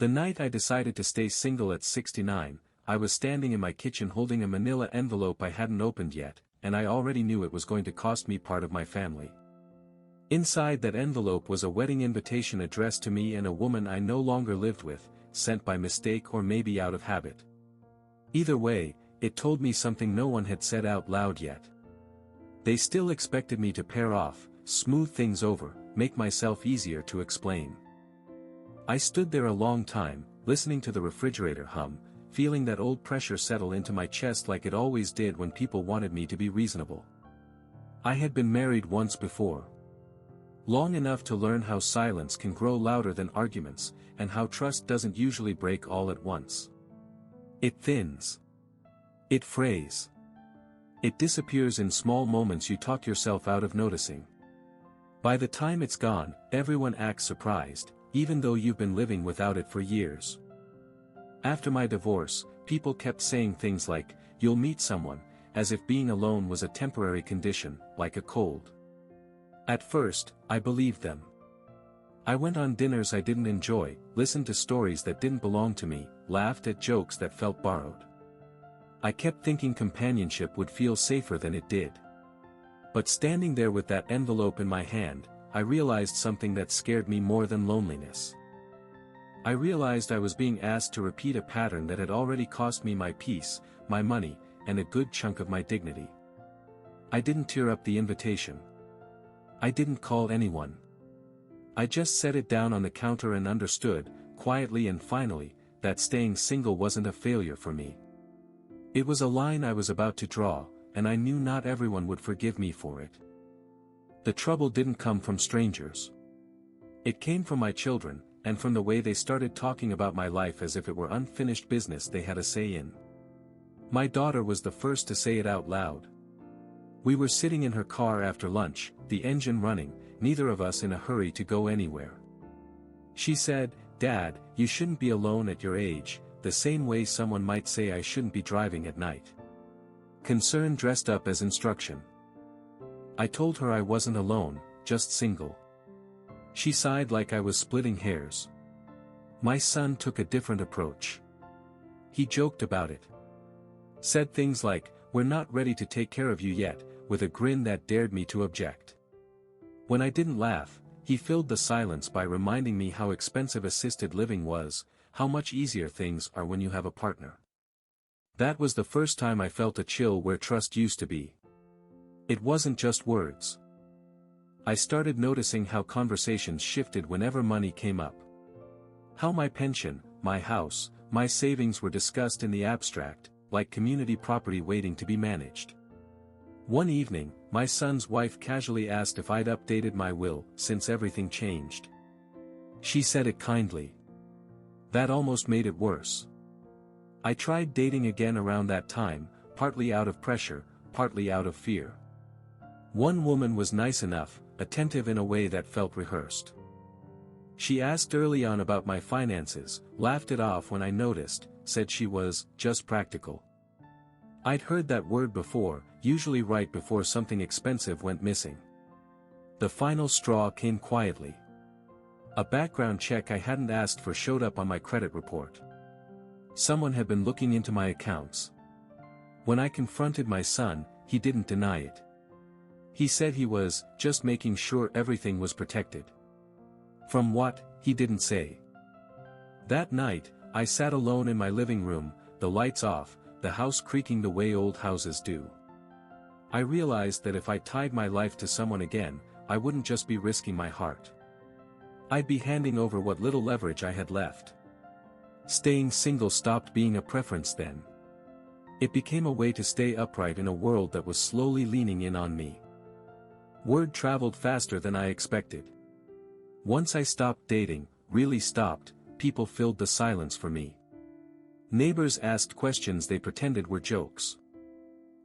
The night I decided to stay single at 69, I was standing in my kitchen holding a manila envelope I hadn't opened yet, and I already knew it was going to cost me part of my family. Inside that envelope was a wedding invitation addressed to me and a woman I no longer lived with, sent by mistake or maybe out of habit. Either way, it told me something no one had said out loud yet. They still expected me to pair off, smooth things over, make myself easier to explain. I stood there a long time, listening to the refrigerator hum, feeling that old pressure settle into my chest like it always did when people wanted me to be reasonable. I had been married once before. Long enough to learn how silence can grow louder than arguments, and how trust doesn't usually break all at once. It thins. It frays. It disappears in small moments you talk yourself out of noticing. By the time it's gone, everyone acts surprised, even though you've been living without it for years. After my divorce, people kept saying things like, "You'll meet someone," as if being alone was a temporary condition, like a cold. At first, I believed them. I went on dinners I didn't enjoy, listened to stories that didn't belong to me, laughed at jokes that felt borrowed. I kept thinking companionship would feel safer than it did. But standing there with that envelope in my hand, I realized something that scared me more than loneliness. I realized I was being asked to repeat a pattern that had already cost me my peace, my money, and a good chunk of my dignity. I didn't tear up the invitation. I didn't call anyone. I just set it down on the counter and understood, quietly and finally, that staying single wasn't a failure for me. It was a line I was about to draw, and I knew not everyone would forgive me for it. The trouble didn't come from strangers. It came from my children, and from the way they started talking about my life as if it were unfinished business they had a say in. My daughter was the first to say it out loud. We were sitting in her car after lunch, the engine running, neither of us in a hurry to go anywhere. She said, "Dad, you shouldn't be alone at your age," the same way someone might say I shouldn't be driving at night. Concern dressed up as instruction. I told her I wasn't alone, just single. She sighed like I was splitting hairs. My son took a different approach. He joked about it. Said things like, "We're not ready to take care of you yet," with a grin that dared me to object. When I didn't laugh, he filled the silence by reminding me how expensive assisted living was, how much easier things are when you have a partner. That was the first time I felt a chill where trust used to be. It wasn't just words. I started noticing how conversations shifted whenever money came up. How my pension, my house, my savings were discussed in the abstract, like community property waiting to be managed. One evening, my son's wife casually asked if I'd updated my will, since everything changed. She said it kindly. That almost made it worse. I tried dating again around that time, partly out of pressure, partly out of fear. One woman was nice enough, attentive in a way that felt rehearsed. She asked early on about my finances, laughed it off when I noticed, said she was just practical. I'd heard that word before, usually right before something expensive went missing. The final straw came quietly. A background check I hadn't asked for showed up on my credit report. Someone had been looking into my accounts. When I confronted my son, he didn't deny it. He said he was just making sure everything was protected. From what, he didn't say. That night, I sat alone in my living room, the lights off, the house creaking the way old houses do. I realized that if I tied my life to someone again, I wouldn't just be risking my heart. I'd be handing over what little leverage I had left. Staying single stopped being a preference then. It became a way to stay upright in a world that was slowly leaning in on me. Word traveled faster than I expected. Once I stopped dating, really stopped, people filled the silence for me. Neighbors asked questions they pretended were jokes.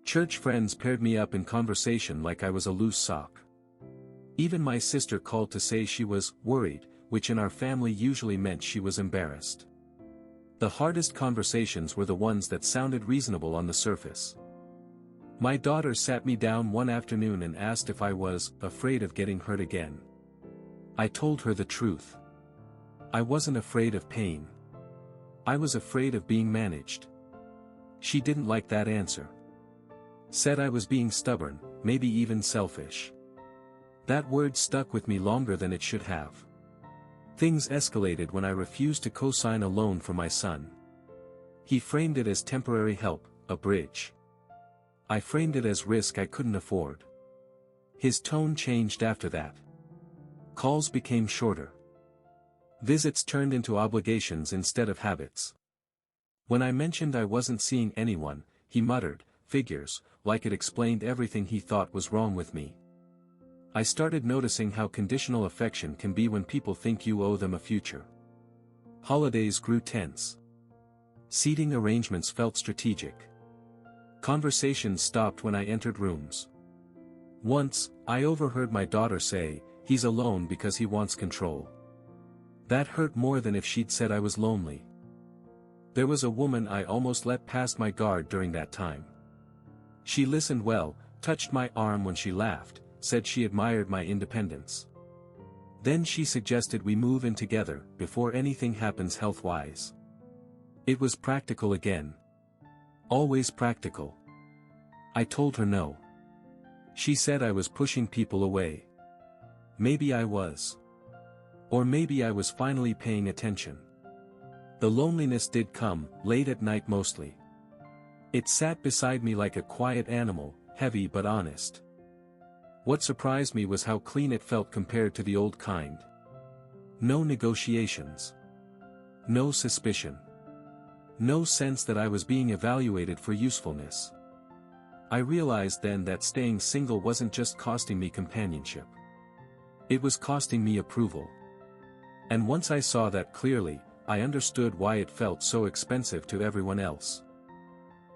Church friends paired me up in conversation like I was a loose sock. Even my sister called to say she was worried, which in our family usually meant she was embarrassed. The hardest conversations were the ones that sounded reasonable on the surface. My daughter sat me down one afternoon and asked if I was afraid of getting hurt again. I told her the truth. I wasn't afraid of pain. I was afraid of being managed. She didn't like that answer. Said I was being stubborn, maybe even selfish. That word stuck with me longer than it should have. Things escalated when I refused to co-sign a loan for my son. He framed it as temporary help, a bridge. I framed it as risk I couldn't afford. His tone changed after that. Calls became shorter. Visits turned into obligations instead of habits. When I mentioned I wasn't seeing anyone, he muttered, "Figures," like it explained everything he thought was wrong with me. I started noticing how conditional affection can be when people think you owe them a future. Holidays grew tense. Seating arrangements felt strategic. Conversations stopped when I entered rooms. Once, I overheard my daughter say, "He's alone because he wants control." That hurt more than if she'd said I was lonely. There was a woman I almost let past my guard during that time. She listened well, touched my arm when she laughed, said she admired my independence. Then she suggested we move in together, before anything happens health-wise. It was practical again. Always practical. I told her no. She said I was pushing people away. Maybe I was. Or maybe I was finally paying attention. The loneliness did come, late at night mostly. It sat beside me like a quiet animal, heavy but honest. What surprised me was how clean it felt compared to the old kind. No negotiations. No suspicion. No sense that I was being evaluated for usefulness. I realized then that staying single wasn't just costing me companionship. It was costing me approval. And once I saw that clearly, I understood why it felt so expensive to everyone else.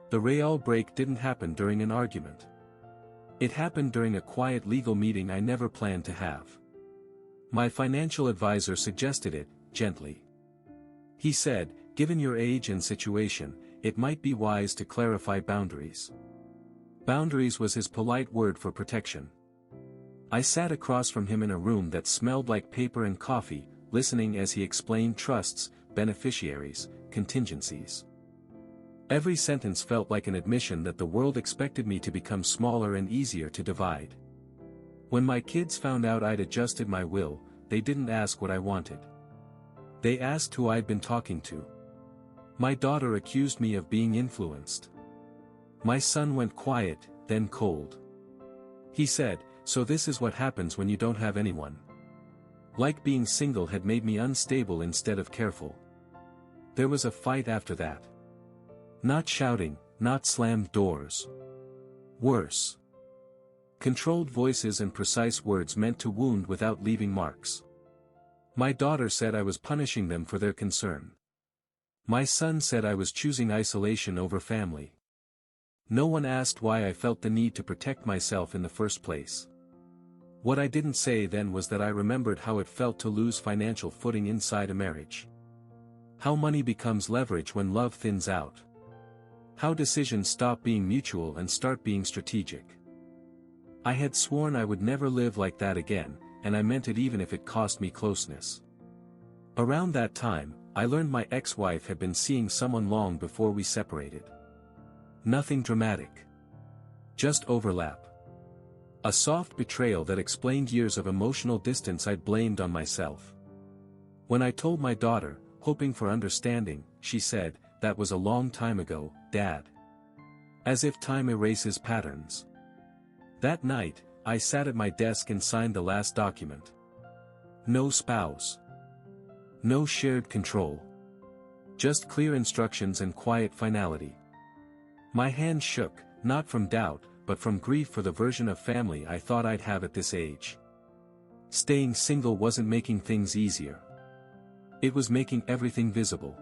The real break didn't happen during an argument. It happened during a quiet legal meeting I never planned to have. My financial advisor suggested it, gently. He said, "Given your age and situation, it might be wise to clarify boundaries." Boundaries was his polite word for protection. I sat across from him in a room that smelled like paper and coffee, listening as he explained trusts, beneficiaries, contingencies. Every sentence felt like an admission that the world expected me to become smaller and easier to divide. When my kids found out I'd adjusted my will, they didn't ask what I wanted. They asked who I'd been talking to. My daughter accused me of being influenced. My son went quiet, then cold. He said, "So this is what happens when you don't have anyone." Like being single had made me unstable instead of careful. There was a fight after that. Not shouting, not slammed doors. Worse. Controlled voices and precise words meant to wound without leaving marks. My daughter said I was punishing them for their concern. My son said I was choosing isolation over family. No one asked why I felt the need to protect myself in the first place. What I didn't say then was that I remembered how it felt to lose financial footing inside a marriage. How money becomes leverage when love thins out. How decisions stop being mutual and start being strategic. I had sworn I would never live like that again, and I meant it even if it cost me closeness. Around that time, I learned my ex-wife had been seeing someone long before we separated. Nothing dramatic. Just overlap. A soft betrayal that explained years of emotional distance I'd blamed on myself. When I told my daughter, hoping for understanding, she said, "That was a long time ago, Dad." As if time erases patterns. That night, I sat at my desk and signed the last document. No spouse. No shared control. Just clear instructions and quiet finality. My hand shook, not from doubt, but from grief for the version of family I thought I'd have at this age. Staying single wasn't making things easier. It was making everything visible.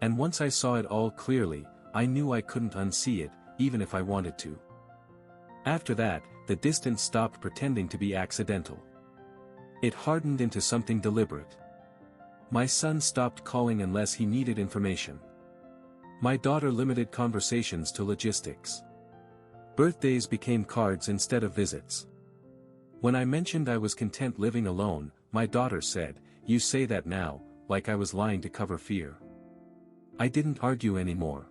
And once I saw it all clearly, I knew I couldn't unsee it, even if I wanted to. After that, the distance stopped pretending to be accidental. It hardened into something deliberate. My son stopped calling unless he needed information. My daughter limited conversations to logistics. Birthdays became cards instead of visits. When I mentioned I was content living alone, my daughter said, "You say that now, like I was lying to cover fear." I didn't argue anymore.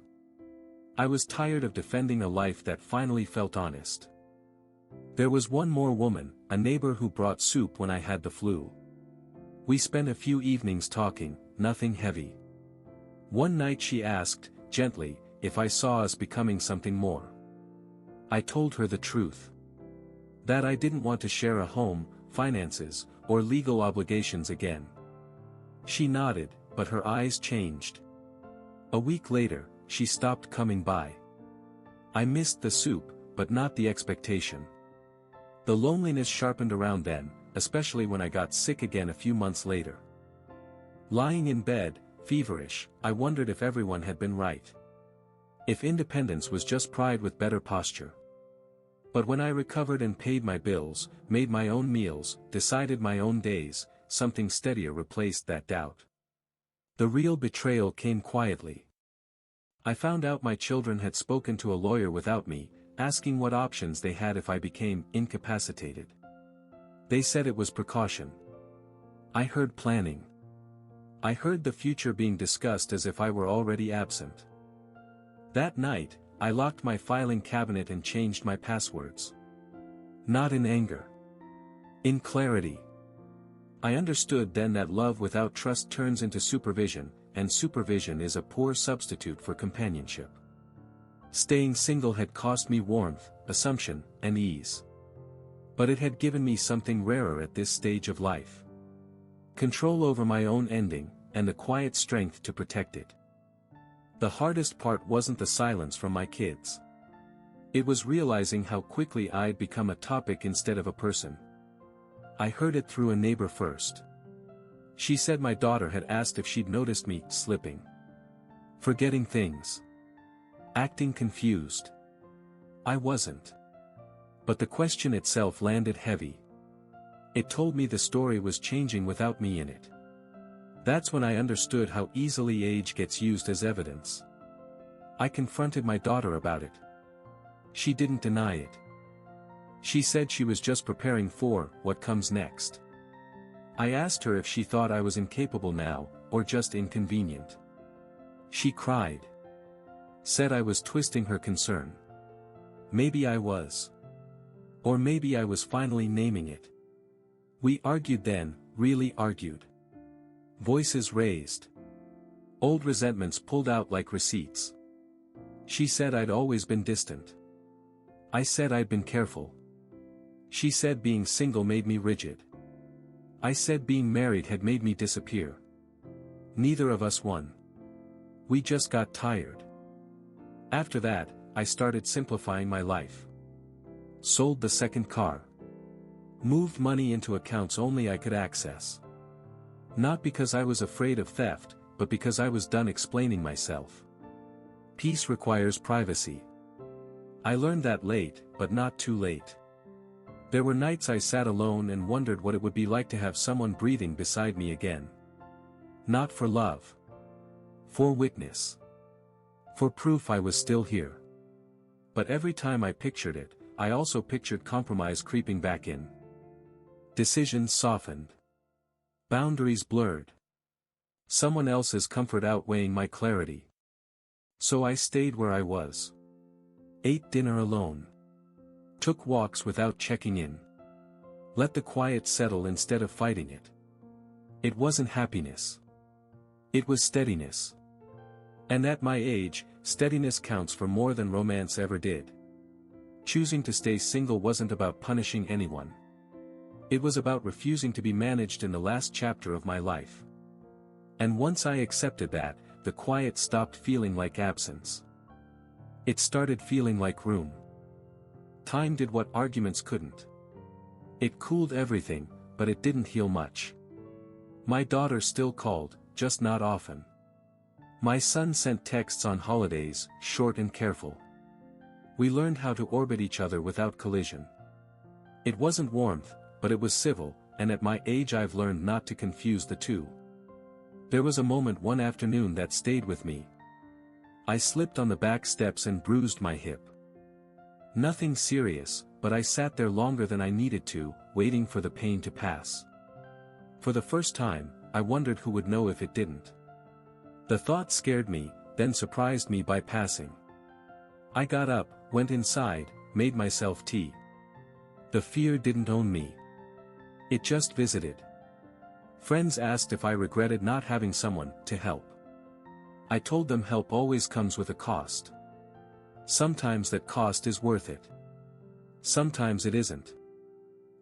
I was tired of defending a life that finally felt honest. There was one more woman, a neighbor who brought soup when I had the flu. We spent a few evenings talking, nothing heavy. One night she asked, gently, if I saw us becoming something more. I told her the truth. That I didn't want to share a home, finances, or legal obligations again. She nodded, but her eyes changed. A week later, she stopped coming by. I missed the soup, but not the expectation. The loneliness sharpened around then, especially when I got sick again a few months later. Lying in bed, feverish, I wondered if everyone had been right. If independence was just pride with better posture. But when I recovered and paid my bills, made my own meals, decided my own days, something steadier replaced that doubt. The real betrayal came quietly. I found out my children had spoken to a lawyer without me, asking what options they had if I became incapacitated. They said it was precaution. I heard planning. I heard the future being discussed as if I were already absent. That night, I locked my filing cabinet and changed my passwords. Not in anger. In clarity. I understood then that love without trust turns into supervision, and supervision is a poor substitute for companionship. Staying single had cost me warmth, assumption, and ease. But it had given me something rarer at this stage of life. Control over my own ending, and the quiet strength to protect it. The hardest part wasn't the silence from my kids. It was realizing how quickly I'd become a topic instead of a person. I heard it through a neighbor first. She said my daughter had asked if she'd noticed me slipping. Forgetting things. Acting confused. I wasn't. But the question itself landed heavy. It told me the story was changing without me in it. That's when I understood how easily age gets used as evidence. I confronted my daughter about it. She didn't deny it. She said she was just preparing for what comes next. I asked her if she thought I was incapable now, or just inconvenient. She cried. Said I was twisting her concern. Maybe I was. Or maybe I was finally naming it. We argued then, really argued. Voices raised. Old resentments pulled out like receipts. She said I'd always been distant. I said I'd been careful. She said being single made me rigid. I said being married had made me disappear. Neither of us won. We just got tired. After that, I started simplifying my life. Sold the second car. Moved money into accounts only I could access. Not because I was afraid of theft, but because I was done explaining myself. Peace requires privacy. I learned that late, but not too late. There were nights I sat alone and wondered what it would be like to have someone breathing beside me again. Not for love. For witness. For proof I was still here. But every time I pictured it, I also pictured compromise creeping back in. Decisions softened. Boundaries blurred. Someone else's comfort outweighing my clarity. So I stayed where I was. Ate dinner alone. Took walks without checking in. Let the quiet settle instead of fighting it. It wasn't happiness. It was steadiness. And at my age, steadiness counts for more than romance ever did. Choosing to stay single wasn't about punishing anyone. It was about refusing to be managed in the last chapter of my life. And once I accepted that, the quiet stopped feeling like absence. It started feeling like room. Time did what arguments couldn't. It cooled everything, but it didn't heal much. My daughter still called, just not often. My son sent texts on holidays, short and careful. We learned how to orbit each other without collision. It wasn't warmth, but it was civil, and at my age I've learned not to confuse the two. There was a moment one afternoon that stayed with me. I slipped on the back steps and bruised my hip. Nothing serious, but I sat there longer than I needed to, waiting for the pain to pass. For the first time, I wondered who would know if it didn't. The thought scared me, then surprised me by passing. I got up, went inside, made myself tea. The fear didn't own me. It just visited. Friends asked if I regretted not having someone to help. I told them help always comes with a cost. Sometimes that cost is worth it. Sometimes it isn't.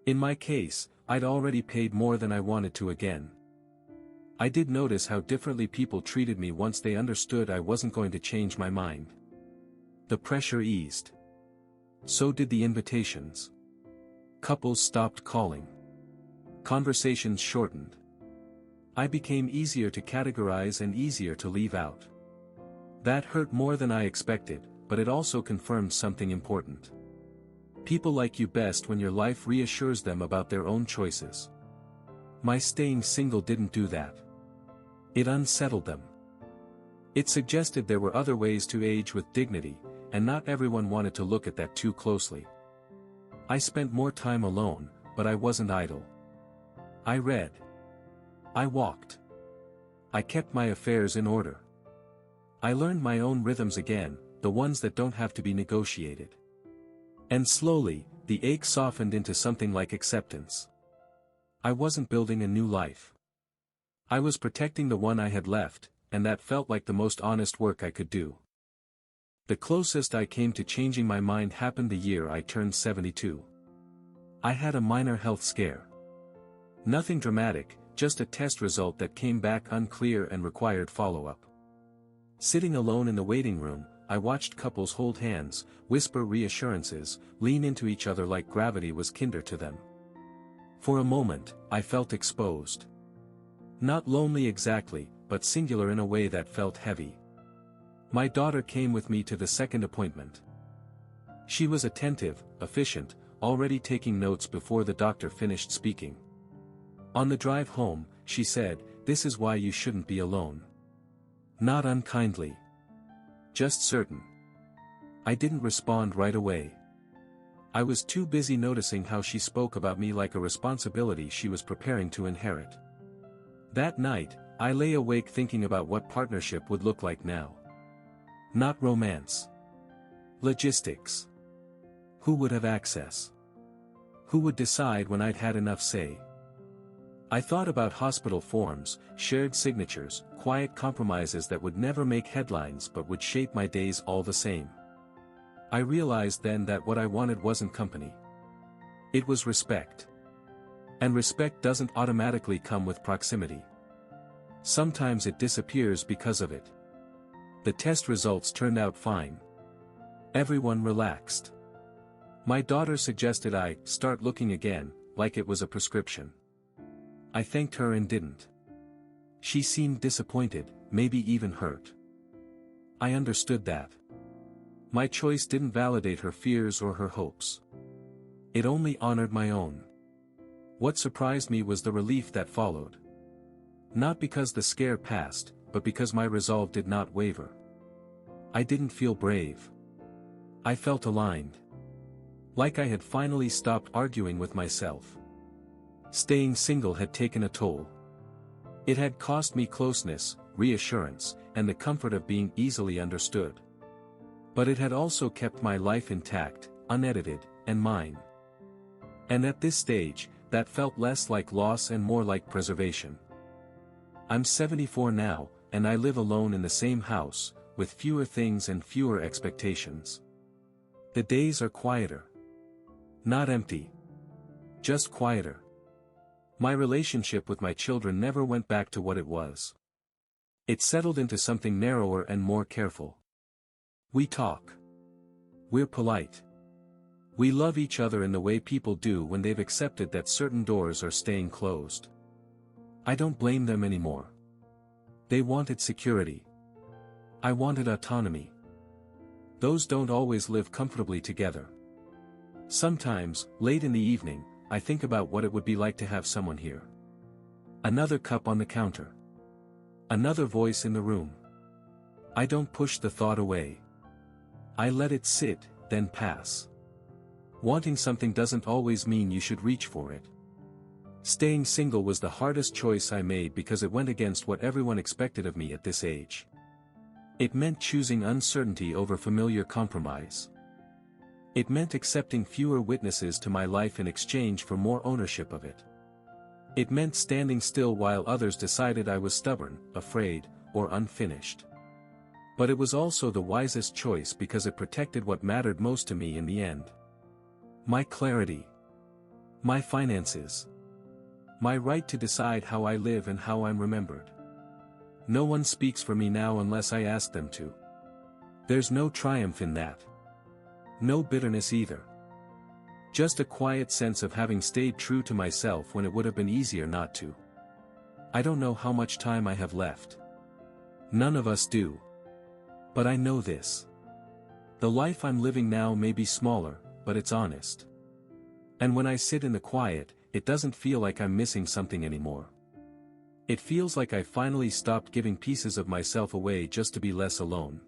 In my case, I'd already paid more than I wanted to again. I did notice how differently people treated me once they understood I wasn't going to change my mind. The pressure eased. So did the invitations. Couples stopped calling. Conversations shortened. I became easier to categorize and easier to leave out. That hurt more than I expected, but it also confirmed something important. People like you best when your life reassures them about their own choices. My staying single didn't do that. It unsettled them. It suggested there were other ways to age with dignity, and not everyone wanted to look at that too closely. I spent more time alone, but I wasn't idle. I read. I walked. I kept my affairs in order. I learned my own rhythms again, the ones that don't have to be negotiated. And slowly, the ache softened into something like acceptance. I wasn't building a new life. I was protecting the one I had left, and that felt like the most honest work I could do. The closest I came to changing my mind happened the year I turned 72. I had a minor health scare. Nothing dramatic, just a test result that came back unclear and required follow-up. Sitting alone in the waiting room, I watched couples hold hands, whisper reassurances, lean into each other like gravity was kinder to them. For a moment, I felt exposed. Not lonely exactly, but singular in a way that felt heavy. My daughter came with me to the second appointment. She was attentive, efficient, already taking notes before the doctor finished speaking. On the drive home, she said, "This is why you shouldn't be alone." Not unkindly. Just certain. I didn't respond right away. I was too busy noticing how she spoke about me like a responsibility she was preparing to inherit. That night, I lay awake thinking about what partnership would look like now. Not romance. Logistics. Who would have access? Who would decide when I'd had enough say? I thought about hospital forms, shared signatures, quiet compromises that would never make headlines but would shape my days all the same. I realized then that what I wanted wasn't company. It was respect. And respect doesn't automatically come with proximity. Sometimes it disappears because of it. The test results turned out fine. Everyone relaxed. My daughter suggested I start looking again, like it was a prescription. I thanked her and didn't. She seemed disappointed, maybe even hurt. I understood that. My choice didn't validate her fears or her hopes. It only honored my own. What surprised me was the relief that followed. Not because the scare passed, but because my resolve did not waver. I didn't feel brave. I felt aligned. Like I had finally stopped arguing with myself. Staying single had taken a toll. It had cost me closeness, reassurance, and the comfort of being easily understood. But it had also kept my life intact, unedited, and mine. And at this stage, that felt less like loss and more like preservation. I'm 74 now, and I live alone in the same house, with fewer things and fewer expectations. The days are quieter. Not empty. Just quieter. My relationship with my children never went back to what it was. It settled into something narrower and more careful. We talk. We're polite. We love each other in the way people do when they've accepted that certain doors are staying closed. I don't blame them anymore. They wanted security. I wanted autonomy. Those don't always live comfortably together. Sometimes, late in the evening, I think about what it would be like to have someone here. Another cup on the counter. Another voice in the room. I don't push the thought away. I let it sit, then pass. Wanting something doesn't always mean you should reach for it. Staying single was the hardest choice I made because it went against what everyone expected of me at this age. It meant choosing uncertainty over familiar compromise. It meant accepting fewer witnesses to my life in exchange for more ownership of it. It meant standing still while others decided I was stubborn, afraid, or unfinished. But it was also the wisest choice because it protected what mattered most to me in the end. My clarity. My finances. My right to decide how I live and how I'm remembered. No one speaks for me now unless I ask them to. There's no triumph in that. No bitterness either. Just a quiet sense of having stayed true to myself when it would have been easier not to. I don't know how much time I have left. None of us do. But I know this. The life I'm living now may be smaller, but it's honest. And when I sit in the quiet, it doesn't feel like I'm missing something anymore. It feels like I finally stopped giving pieces of myself away just to be less alone.